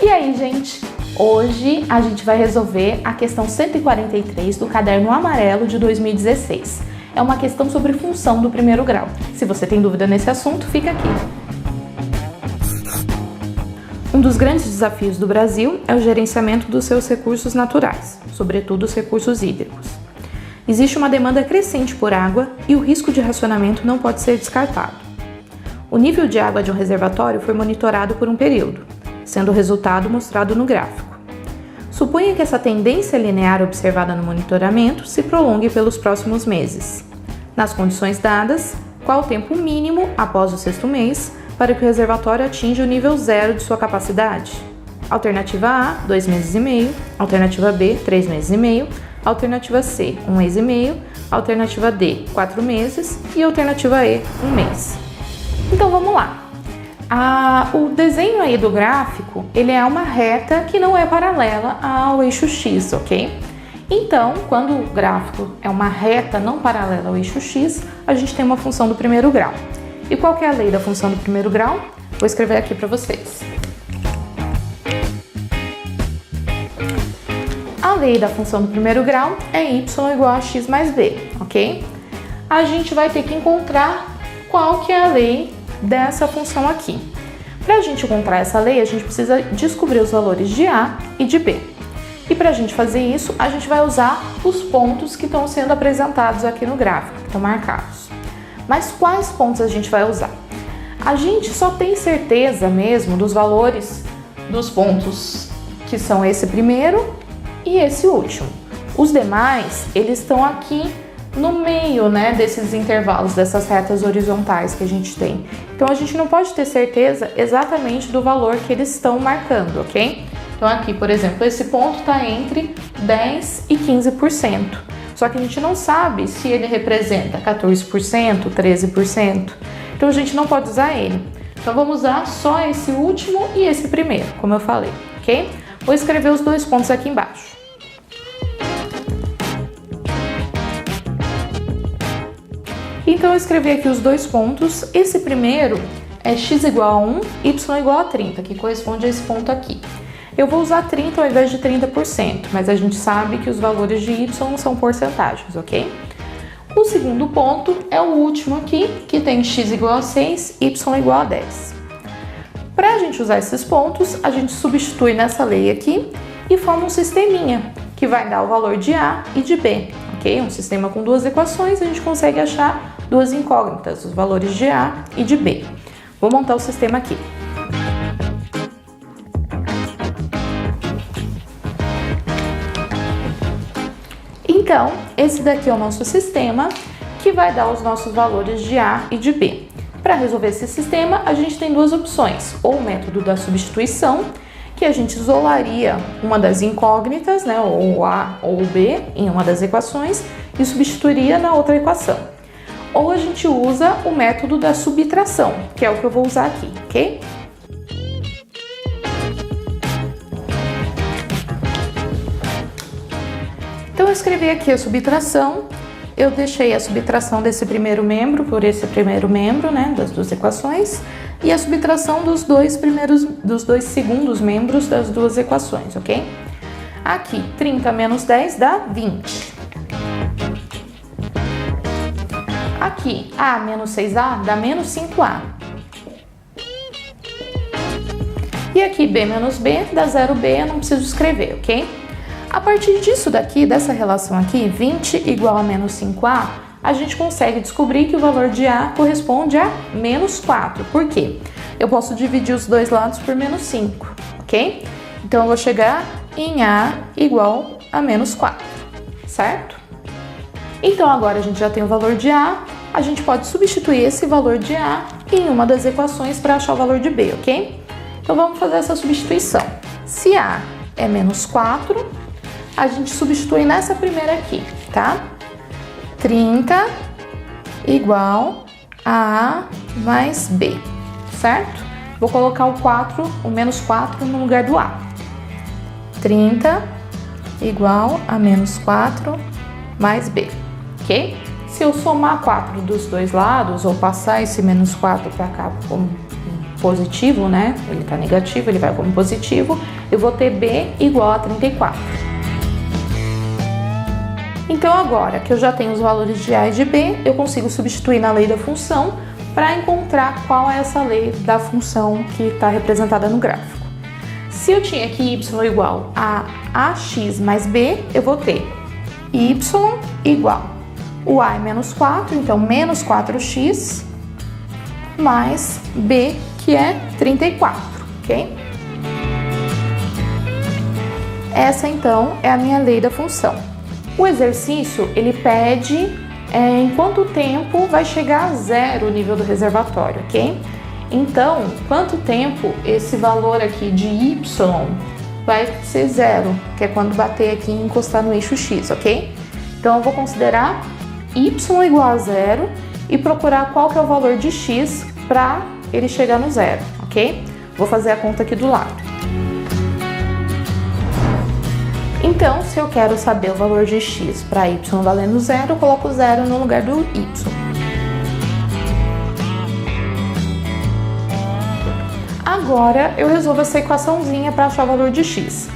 E aí, gente? Hoje a gente vai resolver a questão 143 do caderno amarelo de 2016. É uma questão sobre função do primeiro grau. Se você tem dúvida nesse assunto, fica aqui. Um dos grandes desafios do Brasil é o gerenciamento dos seus recursos naturais, sobretudo os recursos hídricos. Existe uma demanda crescente por água e o risco de racionamento não pode ser descartado. O nível de água de um reservatório foi monitorado por um período, sendo o resultado mostrado no gráfico. Suponha que essa tendência linear observada no monitoramento se prolongue pelos próximos meses. Nas condições dadas, qual o tempo mínimo após o sexto mês para que o reservatório atinja o nível zero de sua capacidade? Alternativa A, 2 meses e meio. Alternativa B, 3 meses e meio. Alternativa C, 1 mês e meio. Alternativa D, 4 meses. E alternativa E, 1 mês. Então vamos lá. O desenho aí do gráfico, ele é uma reta que não é paralela ao eixo X, ok? Então, quando o gráfico é uma reta não paralela ao eixo X, a gente tem uma função do primeiro grau. E qual que é a lei da função do primeiro grau? Vou escrever aqui para vocês. A lei da função do primeiro grau é y igual a x mais b, ok? A gente vai ter que encontrar qual que é a lei dessa função aqui. Para a gente encontrar essa lei, a gente precisa descobrir os valores de A e de B. E para a gente fazer isso, a gente vai usar os pontos que estão sendo apresentados aqui no gráfico, que estão marcados. Mas quais pontos a gente vai usar? A gente só tem certeza mesmo dos valores dos pontos que são esse primeiro e esse último. Os demais, eles estão aqui no meio, né, desses intervalos, dessas retas horizontais que a gente tem. Então a gente não pode ter certeza exatamente do valor que eles estão marcando, ok? Então aqui, por exemplo, esse ponto está entre 10% e 15%. Só que a gente não sabe se ele representa 14%, 13%. Então a gente não pode usar ele. Então vamos usar só esse último e esse primeiro, como eu falei, ok? Vou escrever os dois pontos aqui embaixo. Então eu escrevi aqui os dois pontos. Esse primeiro é x igual a 1, y igual a 30, que corresponde a esse ponto aqui. Eu vou usar 30 ao invés de 30%, mas a gente sabe que os valores de y são porcentagens, ok? O segundo ponto é o último aqui, que tem x igual a 6, y igual a 10. Para a gente usar esses pontos, a gente substitui nessa lei aqui e forma um sisteminha, que vai dar o valor de A e de B, ok? Um sistema com duas equações, a gente consegue achar duas incógnitas, os valores de A e de B. Vou montar o sistema aqui. Então, esse daqui é o nosso sistema que vai dar os nossos valores de A e de B. Para resolver esse sistema, a gente tem duas opções, ou o método da substituição, que a gente isolaria uma das incógnitas, né, ou A ou B, em uma das equações, e substituiria na outra equação. Ou a gente usa o método da subtração, que é o que eu vou usar aqui, ok? Então eu escrevi aqui a subtração, eu deixei a subtração desse primeiro membro por esse primeiro membro, né, das duas equações, e a subtração dos dois segundos membros das duas equações, ok? Aqui, 30 menos 10 dá 20. Aqui, A menos 6A dá menos 5A. E aqui, B menos B dá 0B, eu não preciso escrever, ok? A partir disso daqui, dessa relação aqui, 20 igual a menos 5A, a gente consegue descobrir que o valor de A corresponde a menos 4. Por quê? Eu posso dividir os dois lados por menos 5, ok? Então eu vou chegar em A igual a menos 4, certo? Então agora a gente já tem o valor de A, a gente pode substituir esse valor de A em uma das equações para achar o valor de B, ok? Então vamos fazer essa substituição. Se A é menos 4, a gente substitui nessa primeira aqui, tá? 30 igual a A mais B, certo? Vou colocar o menos 4 no lugar do A. 30 igual a menos 4 mais B, ok? Se eu somar 4 dos dois lados, ou passar esse menos 4 para cá positivo, né? Ele tá negativo, ele vai como positivo. Eu vou ter b igual a 34. Então, agora que eu já tenho os valores de a e de b, eu consigo substituir na lei da função para encontrar qual é essa lei da função que está representada no gráfico. Se eu tinha aqui y igual a ax mais b, eu vou ter y igual o a é menos 4, então menos 4x, mais b, que é 34, ok? Essa, então, é a minha lei da função. O exercício, ele pede em quanto tempo vai chegar a zero o nível do reservatório, ok? Então, quanto tempo esse valor aqui de y vai ser zero, que é quando bater aqui e encostar no eixo x, ok? Então, eu vou considerar y igual a zero e procurar qual que é o valor de x para ele chegar no zero, ok? Vou fazer a conta aqui do lado. Então, se eu quero saber o valor de x para y valendo zero, eu coloco zero no lugar do y. Agora, eu resolvo essa equaçãozinha para achar o valor de x.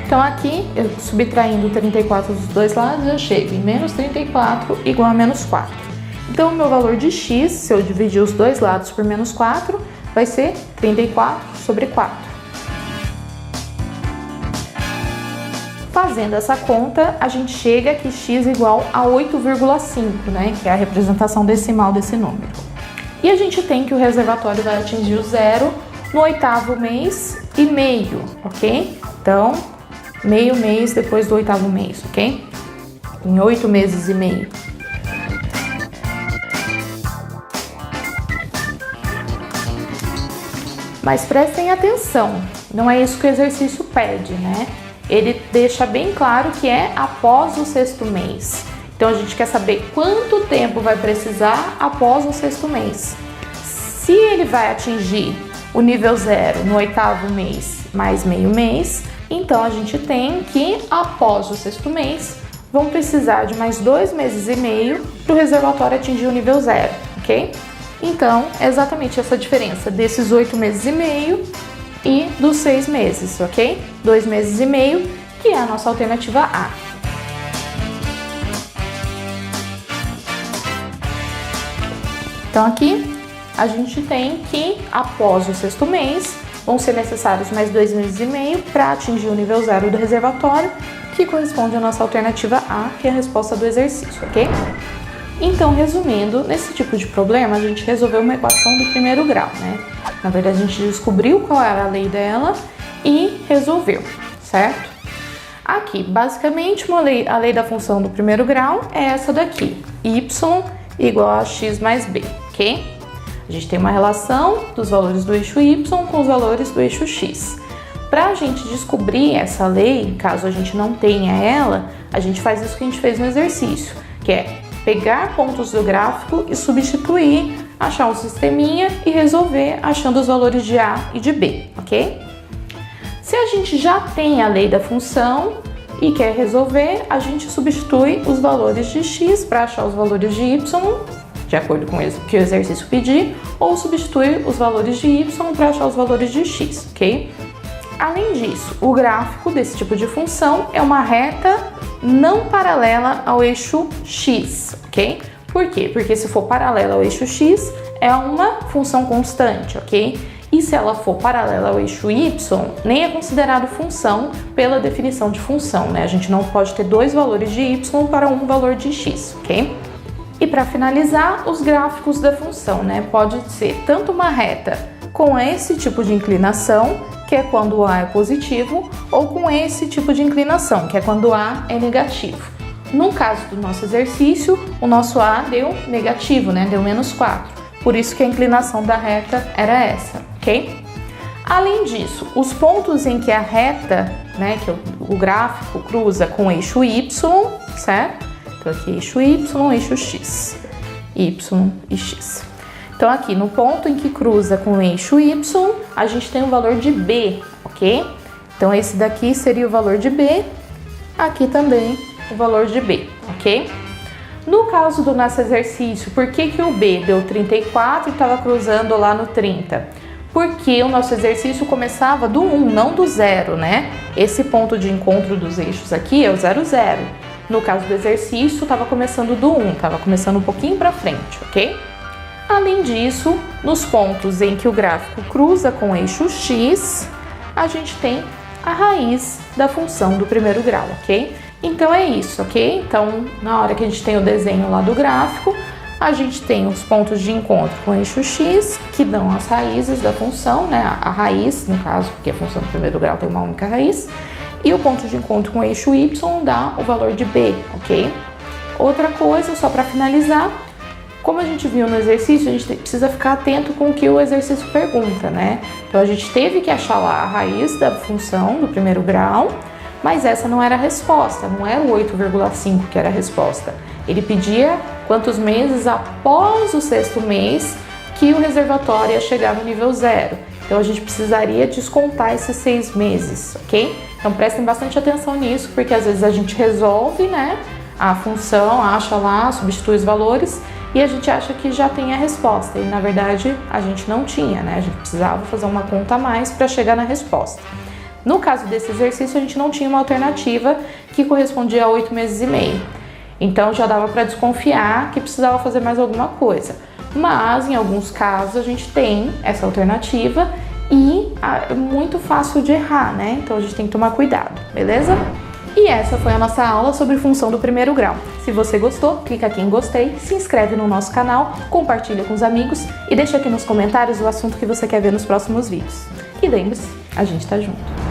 Então, aqui, eu subtraindo 34 dos dois lados, eu chego em menos 34 igual a menos 4. Então, o meu valor de x, se eu dividir os dois lados por menos 4, vai ser 34 sobre 4. Fazendo essa conta, a gente chega que x igual a 8,5, né? Que é a representação decimal desse número. E a gente tem que o reservatório vai atingir o zero no 8º mês e meio, ok? Então, meio mês depois do 8º mês, ok? Em 8 meses e meio. Mas prestem atenção, não é isso que o exercício pede, né? Ele deixa bem claro que é após o 6º mês. Então, a gente quer saber quanto tempo vai precisar após o 6º mês. Se ele vai atingir o nível zero no 8º mês mais meio mês, então a gente tem que, após o 6º mês, vão precisar de mais 2 meses e meio para o reservatório atingir o nível zero, ok? Então, é exatamente essa diferença desses 8 meses e meio e dos 6 meses, ok? 2 meses e meio, que é a nossa alternativa A. Então, aqui a gente tem que, após o 6º mês, vão ser necessários mais 2 meses e meio para atingir o nível zero do reservatório, que corresponde à nossa alternativa A, que é a resposta do exercício, ok? Então, resumindo, nesse tipo de problema, a gente resolveu uma equação do 1º grau, né? Na verdade, a gente descobriu qual era a lei dela e resolveu, certo? Aqui, basicamente, a lei da função do 1º grau é essa daqui, y igual a x mais b, ok? A gente tem uma relação dos valores do eixo y com os valores do eixo x. Para a gente descobrir essa lei, caso a gente não tenha ela, a gente faz isso que a gente fez no exercício, que é pegar pontos do gráfico e substituir, achar um sisteminha e resolver achando os valores de a e de b, ok? Se a gente já tem a lei da função e quer resolver, a gente substitui os valores de x para achar os valores de y, de acordo com o que o exercício pedir, ou substitui os valores de y para achar os valores de x, ok? Além disso, o gráfico desse tipo de função é uma reta não paralela ao eixo x, ok? Por quê? Porque se for paralela ao eixo x, é uma função constante, ok? E se ela for paralela ao eixo y, nem é considerado função pela definição de função, né? A gente não pode ter dois valores de y para um valor de x, ok? E para finalizar, os gráficos da função, né? Pode ser tanto uma reta com esse tipo de inclinação, que é quando o A é positivo, ou com esse tipo de inclinação, que é quando o A é negativo. No caso do nosso exercício, o nosso A deu negativo, né? Deu menos 4. Por isso que a inclinação da reta era essa, ok? Além disso, os pontos em que a reta, né, que o gráfico cruza com o eixo Y, certo? Então aqui eixo Y, eixo X, Y e X. Então aqui no ponto em que cruza com o eixo Y, a gente tem o valor de B, ok? Então esse daqui seria o valor de B, aqui também o valor de B, ok? No caso do nosso exercício, por que que o B deu 34 e estava cruzando lá no 30? Porque o nosso exercício começava do 1, não do 0, né? Esse ponto de encontro dos eixos aqui é o 0, 0. No caso do exercício, estava começando do 1, estava começando um pouquinho para frente, ok? Além disso, nos pontos em que o gráfico cruza com o eixo X, a gente tem a raiz da função do primeiro grau, ok? Então é isso, ok? Então, na hora que a gente tem o desenho lá do gráfico, a gente tem os pontos de encontro com o eixo X, que dão as raízes da função, né? A raiz, no caso, porque a função do primeiro grau tem uma única raiz, e o ponto de encontro com o eixo Y dá o valor de B, ok? Outra coisa, só para finalizar, como a gente viu no exercício, a gente precisa ficar atento com o que o exercício pergunta, né? Então a gente teve que achar lá a raiz da função do primeiro grau, mas essa não era a resposta, não era o 8,5 que era a resposta. Ele pedia quantos meses após o sexto mês que o reservatório ia chegar no nível 0. Então a gente precisaria descontar esses 6 meses, ok? Então prestem bastante atenção nisso, porque às vezes a gente resolve, né, a função, acha lá, substitui os valores e a gente acha que já tem a resposta. E na verdade a gente não tinha, né? A gente precisava fazer uma conta a mais para chegar na resposta. No caso desse exercício, a gente não tinha uma alternativa que correspondia a 8 meses e meio. Então já dava para desconfiar que precisava fazer mais alguma coisa. Mas em alguns casos a gente tem essa alternativa e é muito fácil de errar, né? Então a gente tem que tomar cuidado, beleza? E essa foi a nossa aula sobre função do primeiro grau. Se você gostou, clica aqui em gostei, se inscreve no nosso canal, compartilha com os amigos e deixa aqui nos comentários o assunto que você quer ver nos próximos vídeos. E lembre-se, a gente tá junto.